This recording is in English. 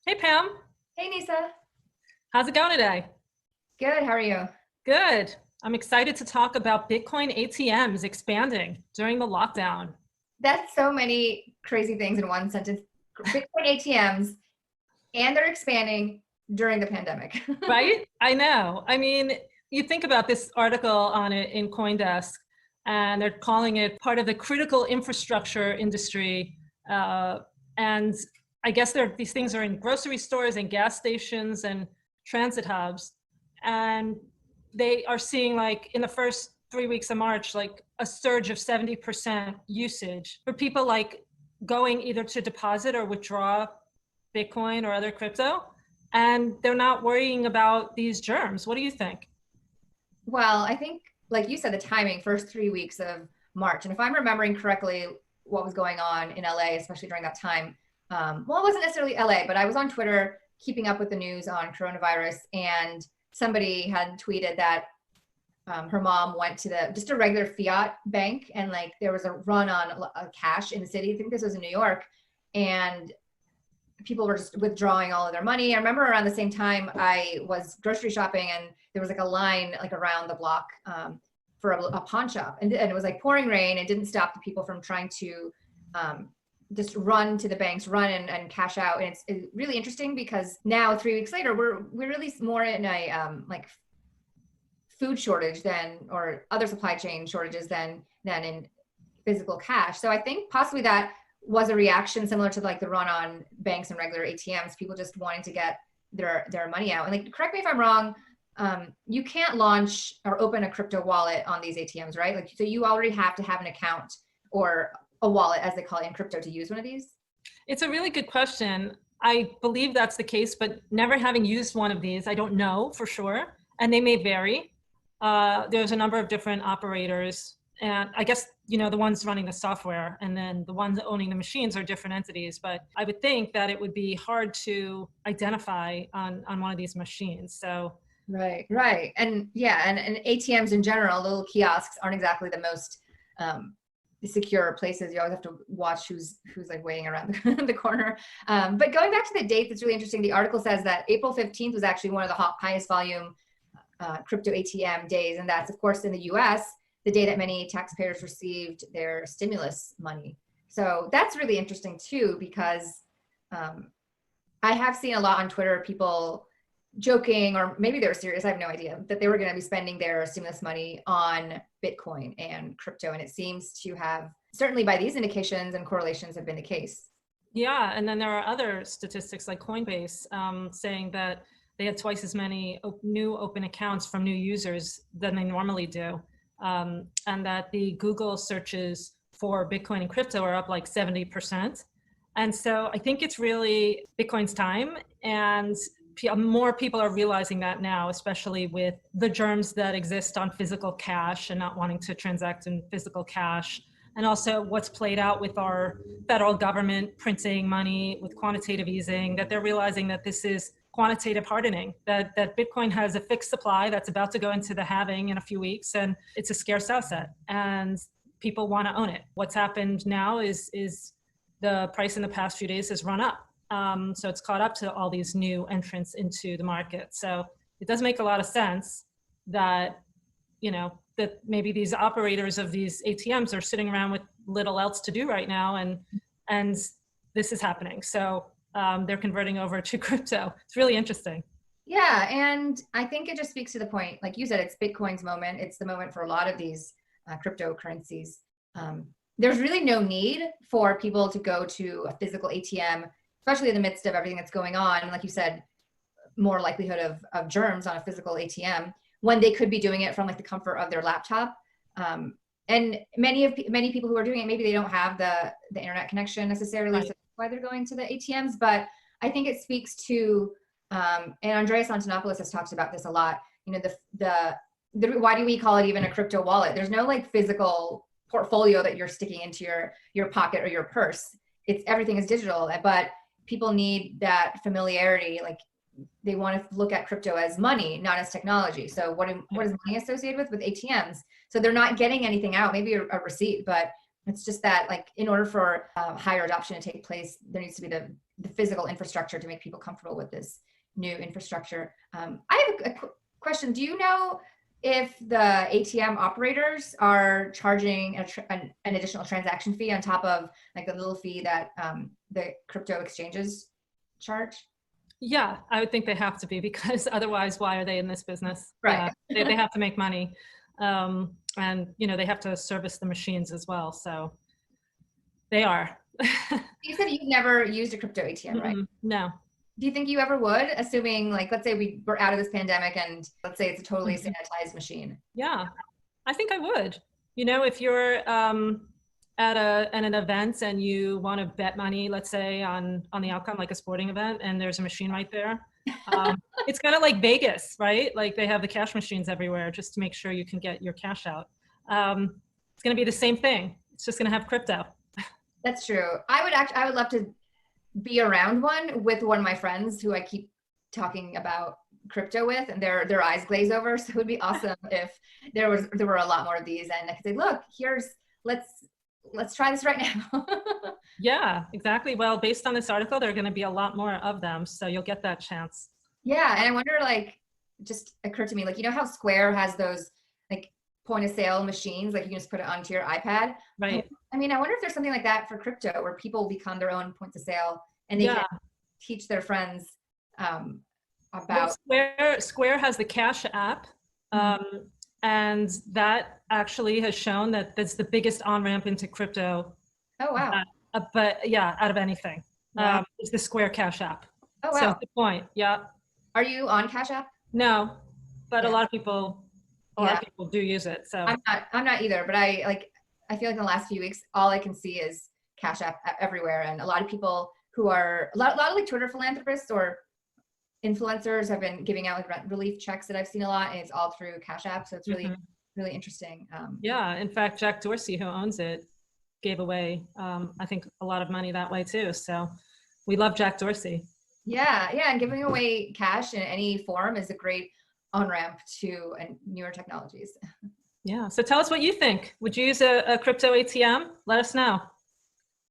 Hey Pam, Hey Nisa. how's it going today? Good, how are you? Good. I'm excited to talk about Bitcoin ATMs expanding during the lockdown, That's so many crazy things in one sentence. Bitcoin ATMs, and they're expanding during the pandemic. right? I know. I mean, you think about this article on it in CoinDesk, and they're calling it part of the critical infrastructure industry. Uh, and I guess these things are in grocery stores and gas stations and transit hubs. And they are seeing, like, in the first 3 weeks of March, like a surge of 70% usage for people like going either to deposit or withdraw Bitcoin or other crypto. And they're not worrying about these germs. What do you think? Well, I think, like you said, the timing, first 3 weeks of March. And if I'm remembering correctly, what was going on in LA, especially during that time, well, it wasn't necessarily LA, but I was on Twitter keeping up with the news on coronavirus, and somebody had tweeted that her mom went to the just a regular fiat bank, and like there was a run on cash in the city. I think this was in New York, and people were just withdrawing all of their money. I remember around the same time I was grocery shopping, and there was like a line like around the block for a pawn shop, and it was like pouring rain. It didn't stop the people from trying to just run to the banks, run and cash out. And it's really interesting because now 3 weeks later, we're really more in a like food shortage than, or other supply chain shortages than in physical cash. So I think possibly that was a reaction similar to like the run on banks and regular ATMs, people just wanting to get their money out. And like, correct me if I'm wrong, you can't launch or open a crypto wallet on these ATMs, right? Like, so you already have to have an account or a wallet, as they call it in crypto, to use one of these? It's a really good question. I believe that's the case, but never having used one of these, I don't know for sure. And they may vary. There's a number of different operators. And I guess, the ones running the software and then the ones owning the machines are different entities. But I would think that it would be hard to identify on one of these machines. So Right. And yeah, and ATMs in general, little kiosks aren't exactly the most secure places. You always have to watch who's like waiting around the corner. But going back to the dates, it's really interesting. The article says that April 15th was actually one of the highest volume crypto ATM days. And that's, of course, in the US, the day that many taxpayers received their stimulus money. So that's really interesting too, because I have seen a lot on Twitter, people joking, or maybe they were serious, I have no idea, that they were going to be spending their stimulus money on Bitcoin and crypto. And it seems to have, certainly by these indications and correlations, have been the case. yeah, and then there are other statistics like Coinbase saying that they had twice as many new open accounts from new users than they normally do. And that the Google searches for Bitcoin and crypto are up like 70%. And so I think it's really Bitcoin's time, and more people are realizing that now, especially with the germs that exist on physical cash and not wanting to transact in physical cash. And also what's played out with our federal government printing money with quantitative easing, that they're realizing that this is quantitative hardening, that Bitcoin has a fixed supply that's about to go into the halving in a few weeks, and it's a scarce asset, and people want to own it. What's happened now is the price in the past few days has run up. So it's caught up to all these new entrants into the market. So it does make a lot of sense that, that maybe these operators of these ATMs are sitting around with little else to do right now, and this is happening. So they're converting over to crypto. It's really interesting. Yeah, and I think it just speaks to the point, like you said, it's Bitcoin's moment. It's the moment for a lot of these cryptocurrencies. There's really no need for people to go to a physical ATM, especially in the midst of everything that's going on. And like you said, more likelihood of germs on a physical ATM, when they could be doing it from like the comfort of their laptop. And many people who are doing it, maybe they don't have the internet connection necessarily, Right. so that's why they're going to the ATMs. But I think it speaks to, and Andreas Antonopoulos has talked about this a lot, the why do we call it even a crypto wallet? There's no like physical portfolio that you're sticking into your pocket or your purse. It's, everything is digital, but people need that familiarity. Like, they want to look at crypto as money, not as technology. So what is money associated with ATMs? So they're not getting anything out, maybe a receipt, but It's just that like in order for higher adoption to take place, there needs to be the physical infrastructure to make people comfortable with this new infrastructure. I have a question. Do you know if the ATM operators are charging an additional transaction fee on top of like the little fee that the crypto exchanges charge? Yeah, I would think they have to be, because otherwise, why are they in this business? Right. They have to make money. And, you know, they have to service the machines as well. So they are. You said you've never used a crypto ATM, right? No. Do you think you ever would, assuming like, let's say we were out of this pandemic and let's say it's a totally sanitized machine? Yeah, I think I would. You know, if you're at an event and you want to bet money, let's say on the outcome, like a sporting event, and there's a machine right there. It's kind of like Vegas, right? Like they have the cash machines everywhere just to make sure you can get your cash out. It's going to be the same thing. It's just going to have crypto. That's true. I would love to be around one with one of my friends who I keep talking about crypto with, and their eyes glaze over. So it would be awesome if there were a lot more of these, and I could say, look, let's try this right now. Yeah, exactly. Well, based on this article, there are going to be a lot more of them, so you'll get that chance. Yeah, and I wonder, like, just occurred to me, like, you know how Square has those like point of sale machines, like you can just put it onto your iPad, right? I mean, I wonder if there's something like that for crypto where people become their own points of sale and they can teach their friends about. Well, Square has the Cash app. And that actually has shown that that's the biggest on-ramp into crypto. Oh, wow. But yeah, out of anything. Wow. It's the Square Cash app. Oh, wow. So the point, yeah. Are you on Cash App? No, but a lot of people do use it. So I'm not either, but I feel like in the last few weeks, all I can see is Cash App everywhere. And a lot of people who are, a lot of like Twitter philanthropists or influencers have been giving out like rent relief checks that I've seen a lot, and it's all through Cash App. So it's really, really interesting. Yeah, in fact, Jack Dorsey, who owns it, gave away, I think, a lot of money that way too. So we love Jack Dorsey. Yeah, and giving away cash in any form is a great on-ramp to newer technologies. Yeah, so tell us what you think. Would you use a crypto ATM? Let us know.